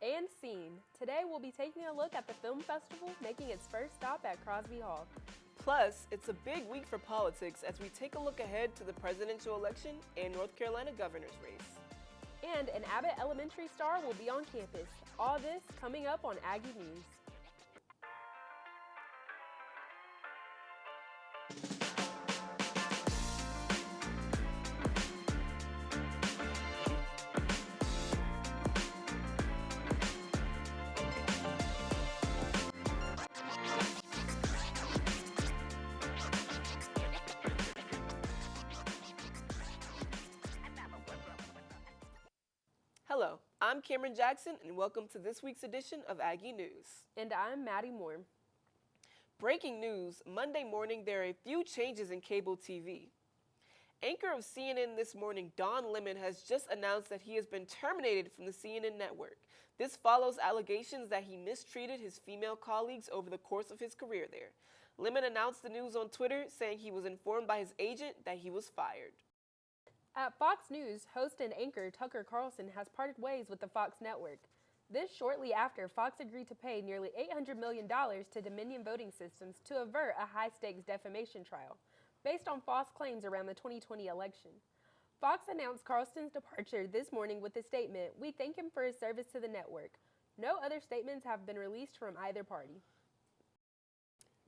And scene. Today we'll be taking a look at the film festival making its first stop at Crosby Hall. Plus, it's a big week for politics as we take a look ahead to the presidential election and North Carolina governor's race. And an Abbott Elementary star will be on campus. All this coming up on Aggie News. Hello, I'm Cameron Jackson, and welcome to this week's edition of Aggie News. And I'm Maddie Moore. Breaking news, Monday morning there are a few changes in cable TV. Anchor of CNN This Morning, Don Lemon, has just announced that he has been terminated from the CNN network. This follows allegations that he mistreated his female colleagues over the course of his career there. Lemon announced the news on Twitter, saying he was informed by his agent that he was fired. At Fox News, host and anchor Tucker Carlson has parted ways with the Fox network. This shortly after Fox agreed to pay nearly $800 million to Dominion Voting Systems to avert a high-stakes defamation trial, based on false claims around the 2020 election. Fox announced Carlson's departure this morning with a statement, "We thank him for his service to the network." No other statements have been released from either party.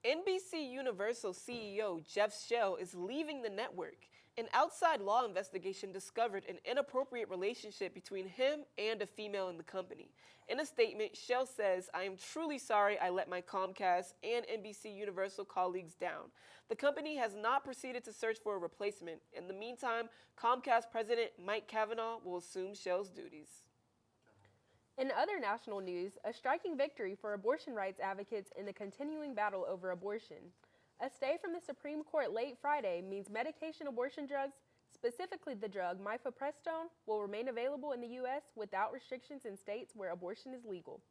NBC Universal CEO Jeff Shell is leaving the network. An outside law investigation discovered an inappropriate relationship between him and a female in the company. In a statement, Shell says, "I am truly sorry I let my Comcast and NBC Universal colleagues down. The company has not proceeded to search for a replacement. In the meantime, Comcast President Mike Cavanaugh will assume Shell's duties." In other national news, a striking victory for abortion rights advocates in the continuing battle over abortion. A stay from the Supreme Court late Friday means medication abortion drugs, specifically the drug mifepristone, will remain available in the U.S. without restrictions in states where abortion is legal.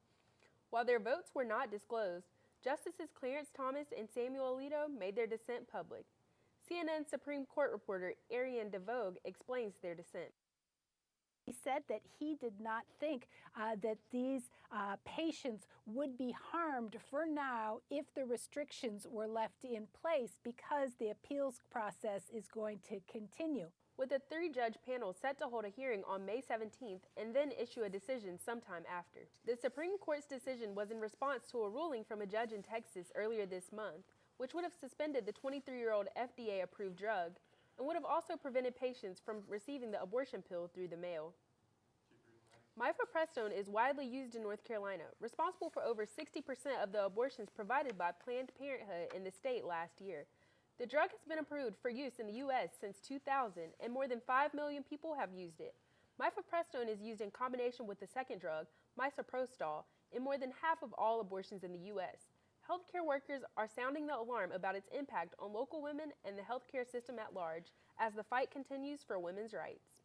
While their votes were not disclosed, Justices Clarence Thomas and Samuel Alito made their dissent public. CNN Supreme Court reporter Ariane DeVoe explains their dissent. He said that he did not think that these patients would be harmed for now if the restrictions were left in place because the appeals process is going to continue. With a 3-judge panel set to hold a hearing on May 17th and then issue a decision sometime after. The Supreme Court's decision was in response to a ruling from a judge in Texas earlier this month, which would have suspended the 23-year-old FDA-approved drug and would have also prevented patients from receiving the abortion pill through the mail. Mifepristone is widely used in North Carolina, responsible for over 60% of the abortions provided by Planned Parenthood in the state last year. The drug has been approved for use in the U.S. since 2000, and more than 5 million people have used it. Mifepristone is used in combination with the second drug, misoprostol, in more than half of all abortions in the U.S. Healthcare workers are sounding the alarm about its impact on local women and the healthcare system at large as the fight continues for women's rights.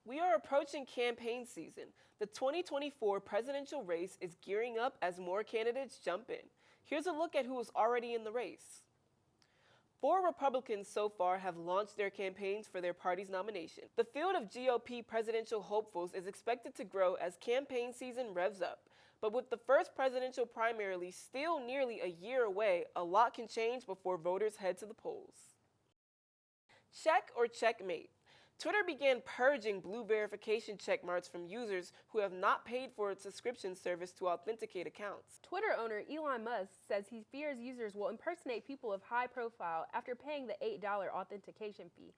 We are approaching campaign season. The 2024 presidential race is gearing up as more candidates jump in. Here's a look at who is already in the race. 4 Republicans so far have launched their campaigns for their party's nomination. The field of GOP presidential hopefuls is expected to grow as campaign season revs up. But with the first presidential primary still nearly a year away, a lot can change before voters head to the polls. Check or checkmate. Twitter began purging blue verification checkmarks from users who have not paid for its subscription service to authenticate accounts. Twitter owner Elon Musk says he fears users will impersonate people of high profile after paying the $8 authentication fee.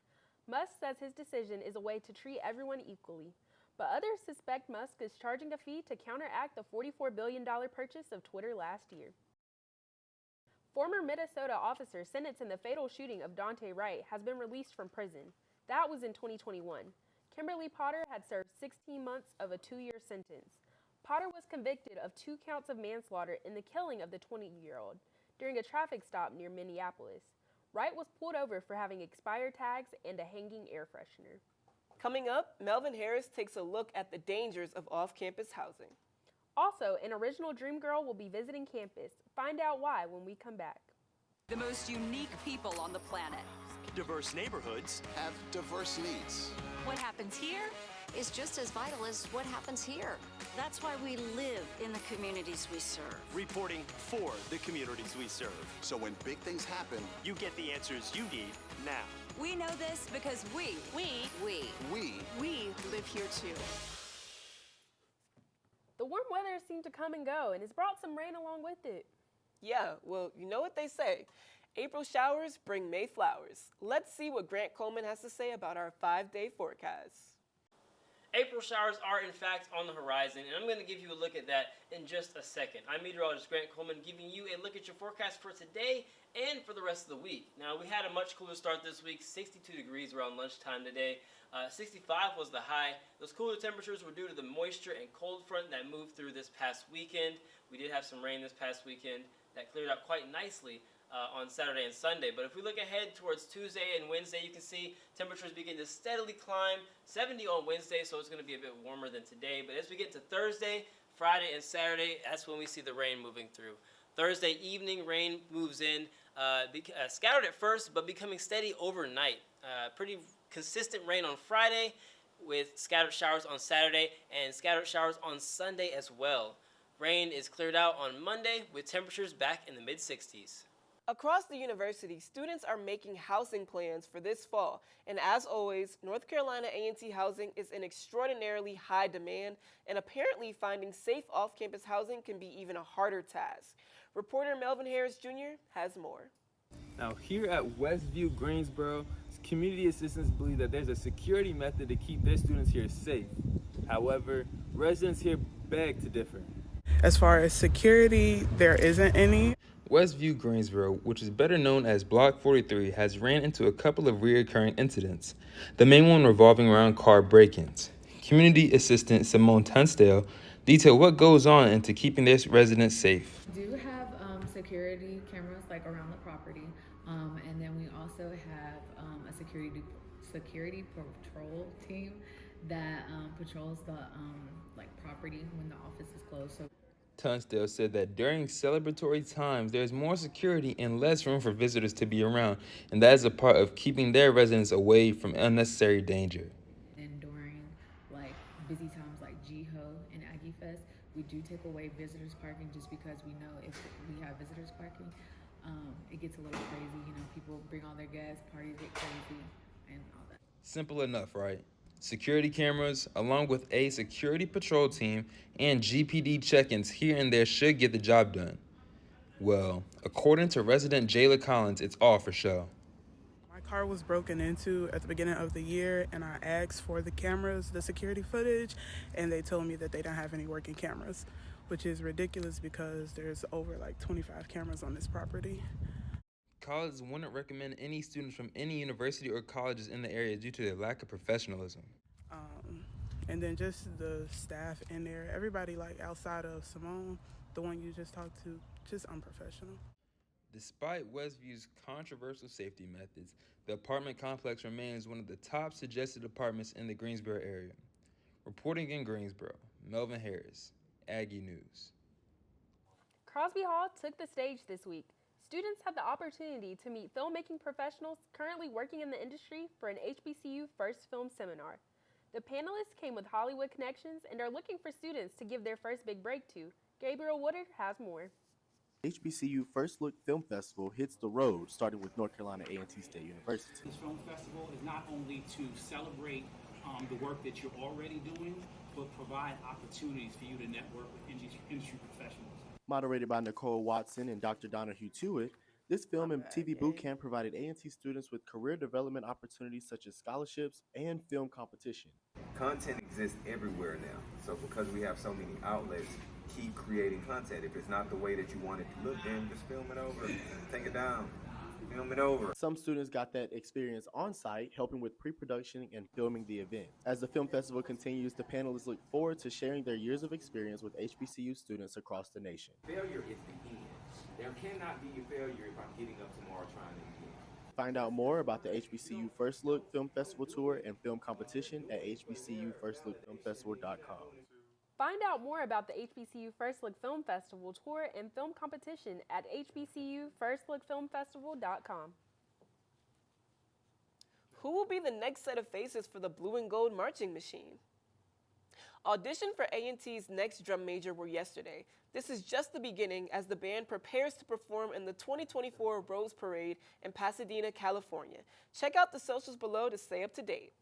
Musk says his decision is a way to treat everyone equally, but others suspect Musk is charging a fee to counteract the $44 billion purchase of Twitter last year. Former Minnesota officer sentenced in the fatal shooting of Daunte Wright has been released from prison. That was in 2021. Kimberly Potter had served 16 months of a 2-year sentence. Potter was convicted of 2 counts of manslaughter in the killing of the 20-year-old during a traffic stop near Minneapolis. Wright was pulled over for having expired tags and a hanging air freshener. Coming up, Melvin Harris takes a look at the dangers of off-campus housing. Also, an original Dream Girl will be visiting campus. Find out why when we come back. The most unique people on the planet. Diverse neighborhoods have diverse needs. What happens here is just as vital as what happens here. That's why we live in the communities we serve. Reporting for the communities we serve. So when big things happen, you get the answers you need now. We know this because we live here too. The warm weather seemed to come and go, and it's brought some rain along with it. Yeah, well, you know what they say. April showers bring May flowers. Let's see what Grant Coleman has to say about our 5-day forecast. April showers are in fact on the horizon, and I'm going to give you a look at that in just a second. I'm meteorologist Grant Coleman giving you a look at your forecast for today and for the rest of the week. Now, we had a much cooler start this week, 62 degrees around lunchtime today. 65 was the high. Those cooler temperatures were due to the moisture and cold front that moved through this past weekend. We did have some rain this past weekend that cleared up quite nicely on Saturday and Sunday. But if we look ahead towards Tuesday and Wednesday, you can see temperatures begin to steadily climb. 70 on Wednesday, so it's going to be a bit warmer than today. But as we get to Thursday, Friday, and Saturday, that's when we see the rain moving through. Thursday evening, rain moves in, scattered at first, but becoming steady overnight. Pretty consistent rain on Friday with scattered showers on Saturday and scattered showers on Sunday as well. Rain is cleared out on Monday with temperatures back in the mid-60s. Across the university, students are making housing plans for this fall, and as always, North Carolina A&T housing is in extraordinarily high demand, and apparently finding safe off-campus housing can be even a harder task. Reporter Melvin Harris Jr. has more. Now, here at Westview Greensboro, community assistants believe that there's a security method to keep their students here safe. However, residents here beg to differ. As far as security, there isn't any. Westview Greensboro, which is better known as Block 43, has ran into a couple of recurring incidents, the main one revolving around car break-ins. Community assistant Simone Tunstall detailed what goes on into keeping their residents safe. We do have security cameras like around the property, and then we also have a security patrol team that patrols the property when the office is closed. So Tunstall said that during celebratory times, there's more security and less room for visitors to be around, and that is a part of keeping their residents away from unnecessary danger. And during busy times like GHO and Aggie Fest, we do take away visitors parking just because we know if we have visitors parking, it gets a little crazy. You know, people bring all their guests, parties get crazy, and all that. Simple enough, right? Security cameras, along with a security patrol team and GPD check-ins here and there should get the job done. Well, according to resident Jayla Collins, it's all for show. My car was broken into at the beginning of the year, and I asked for the cameras, the security footage, and they told me that they don't have any working cameras, which is ridiculous because there's over 25 cameras on this property. Colleges wouldn't recommend any students from any university or colleges in the area due to their lack of professionalism. And then just the staff in there, everybody outside of Simone, the one you just talked to, just unprofessional. Despite Westview's controversial safety methods, the apartment complex remains one of the top suggested apartments in the Greensboro area. Reporting in Greensboro, Melvin Harris, Aggie News. Crosby Hall took the stage this week. Students had the opportunity to meet filmmaking professionals currently working in the industry for an HBCU First Film Seminar. The panelists came with Hollywood connections and are looking for students to give their first big break to. Gabriel Woodard has more. HBCU First Look Film Festival hits the road, starting with North Carolina A&T State University. This film festival is not only to celebrate the work that you're already doing, but provide opportunities for you to network with industry professionals. Moderated by Nicole Watson and Dr. Donahue Tewitt, this film and TV boot camp provided A&T students with career development opportunities such as scholarships and film competition. Content exists everywhere now, so because we have so many outlets, keep creating content. If it's not the way that you want it to look, then just film it over, take it down, film it over. Some students got that experience on site, helping with pre-production and filming the event. As the film festival continues, the panelists look forward to sharing their years of experience with HBCU students across the nation. Failure is the end. There cannot be a failure if I'm getting up tomorrow trying it again. Find out more about the HBCU First Look Film Festival Tour and film competition at hbcufirstlookfilmfestival.com. Find out more about the HBCU First Look Film Festival Tour and film competition at hbcufirstlookfilmfestival.com. Who will be the next set of faces for the Blue and Gold Marching Machine? Audition for A&T's next drum major were yesterday. This is just the beginning as the band prepares to perform in the 2024 Rose Parade in Pasadena, California. Check out the socials below to stay up to date.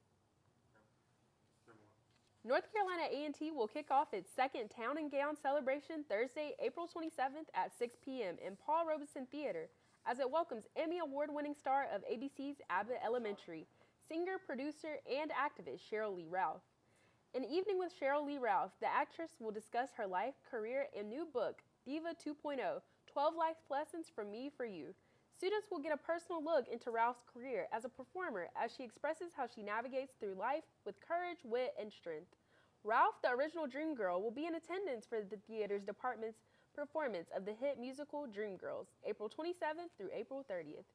North Carolina A&T will kick off its second Town and Gown celebration Thursday, April 27th at 6 p.m. in Paul Robeson Theater as it welcomes Emmy Award-winning star of ABC's Abbott Elementary, singer, producer, and activist Cheryl Lee Ralph. An evening with Cheryl Lee Ralph, the actress will discuss her life, career, and new book, Diva 2.0, 12 Life Lessons from Me for You. Students will get a personal look into Ralph's career as a performer as she expresses how she navigates through life with courage, wit, and strength. Ralph, the original Dream Girl, will be in attendance for the theater's department's performance of the hit musical Dreamgirls, April 27th through April 30th.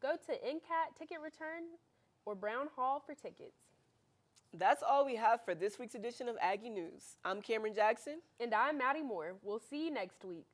Go to NCAT Ticket Return or Brown Hall for tickets. That's all we have for this week's edition of Aggie News. I'm Cameron Jackson. And I'm Maddie Moore. We'll see you next week.